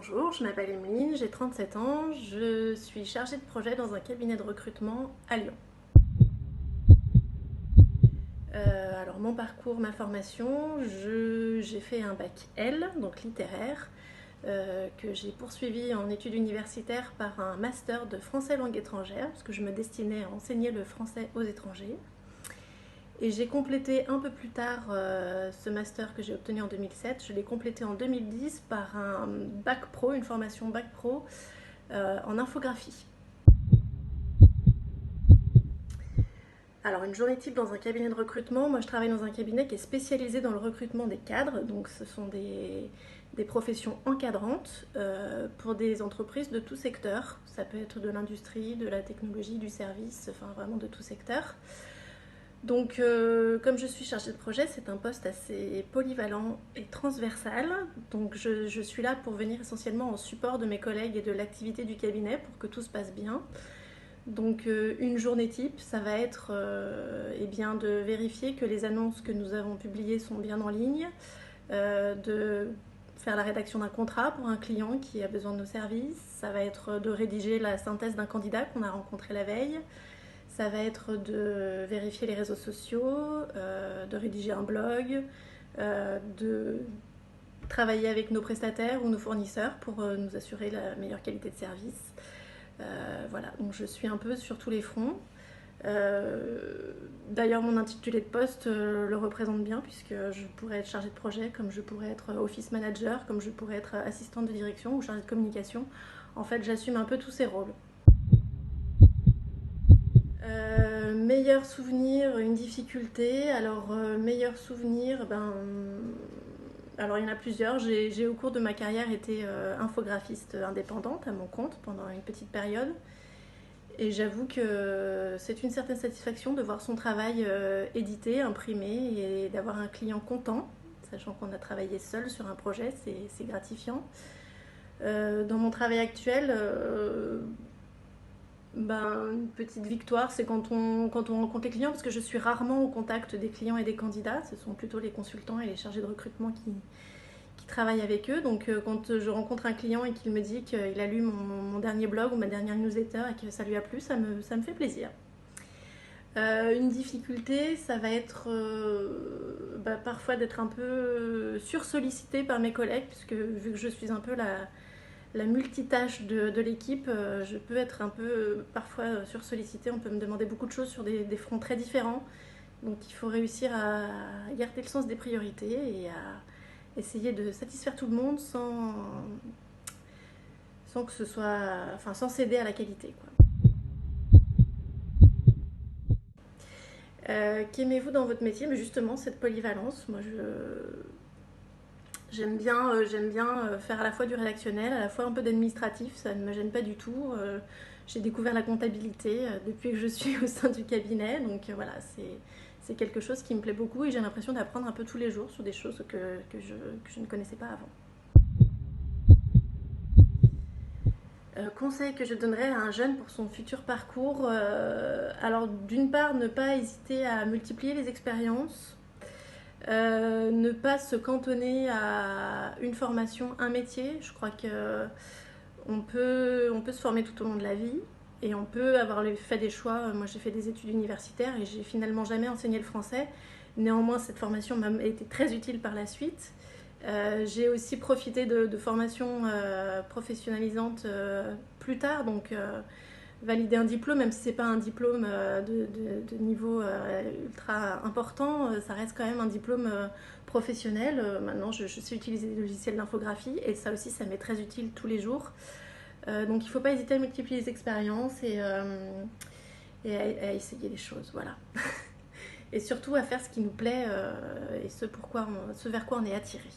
Bonjour, je m'appelle Emeline, j'ai 37 ans, je suis chargée de projet dans un cabinet de recrutement à Lyon. Alors mon parcours, ma formation, j'ai fait un bac L, donc littéraire, que j'ai poursuivi en études universitaires par un master de français langue étrangère, parce que je me destinais à enseigner le français aux étrangers. Et j'ai complété un peu plus tard ce master que j'ai obtenu en 2007. Je l'ai complété en 2010 par un bac pro, une formation bac pro en infographie. Alors une journée type dans un cabinet de recrutement, moi je travaille dans un cabinet qui est spécialisé dans le recrutement des cadres, donc ce sont des professions encadrantes pour des entreprises de tout secteur. Ça peut être de l'industrie, de la technologie, du service, enfin vraiment de tout secteur. Donc, comme je suis chargée de projet, c'est un poste assez polyvalent et transversal. Donc, je suis là pour venir essentiellement en support de mes collègues et de l'activité du cabinet pour que tout se passe bien. Donc, une journée type, ça va être eh bien, de vérifier que les annonces que nous avons publiées sont bien en ligne, de faire la rédaction d'un contrat pour un client qui a besoin de nos services. Ça va être de rédiger la synthèse d'un candidat qu'on a rencontré la veille. Ça va être de vérifier les réseaux sociaux, de rédiger un blog, de travailler avec nos prestataires ou nos fournisseurs pour nous assurer la meilleure qualité de service. Voilà, donc je suis un peu sur tous les fronts. D'ailleurs, mon intitulé de poste le représente bien, puisque je pourrais être chargée de projet, comme je pourrais être office manager, comme je pourrais être assistante de direction ou chargée de communication. En fait, j'assume un peu tous ces rôles. Meilleur souvenir, une difficulté. Alors, meilleur souvenir, alors il y en a plusieurs. J'ai au cours de ma carrière été infographiste indépendante à mon compte pendant une petite période. Et j'avoue que c'est une certaine satisfaction de voir son travail édité, imprimé et d'avoir un client content, sachant qu'on a travaillé seul sur un projet, c'est gratifiant. Dans mon travail actuel, une petite victoire, c'est quand on rencontre les clients, parce que je suis rarement au contact des clients et des candidats. Ce sont plutôt les consultants et les chargés de recrutement qui travaillent avec eux. Donc quand je rencontre un client et qu'il me dit qu'il a lu mon dernier blog ou ma dernière newsletter et que ça lui a plu, ça me fait plaisir. Une difficulté, ça va être parfois d'être un peu sursollicitée par mes collègues, puisque vu que je suis un peu la multitâche de l'équipe, je peux être un peu parfois sursollicitée. On peut me demander beaucoup de choses sur des fronts très différents. Donc il faut réussir à garder le sens des priorités et à essayer de satisfaire tout le monde sans que ce soit, enfin, sans céder à la qualité, quoi. Qu'aimez-vous dans votre métier? Mais justement, cette polyvalence, j'aime bien faire à la fois du rédactionnel, à la fois un peu d'administratif, ça ne me gêne pas du tout. J'ai découvert la comptabilité depuis que je suis au sein du cabinet, donc voilà, c'est quelque chose qui me plaît beaucoup et j'ai l'impression d'apprendre un peu tous les jours sur des choses que je ne connaissais pas avant. Conseil que je donnerais à un jeune pour son futur parcours, alors d'une part, ne pas hésiter à multiplier les expériences, ne pas se cantonner à une formation, un métier. Je crois que on peut se former tout au long de la vie et on peut avoir fait des choix. Moi, j'ai fait des études universitaires et j'ai finalement jamais enseigné le français. Néanmoins, cette formation m'a été très utile par la suite. J'ai aussi profité de formations professionnalisantes plus tard, donc valider un diplôme, même si c'est pas un diplôme de niveau ultra important, ça reste quand même un diplôme professionnel. Maintenant, je sais utiliser des logiciels d'infographie et ça aussi, ça m'est très utile tous les jours. Donc, il ne faut pas hésiter à multiplier les expériences et à essayer les choses, voilà. Et surtout à faire ce qui nous plaît et ce vers quoi on est attiré.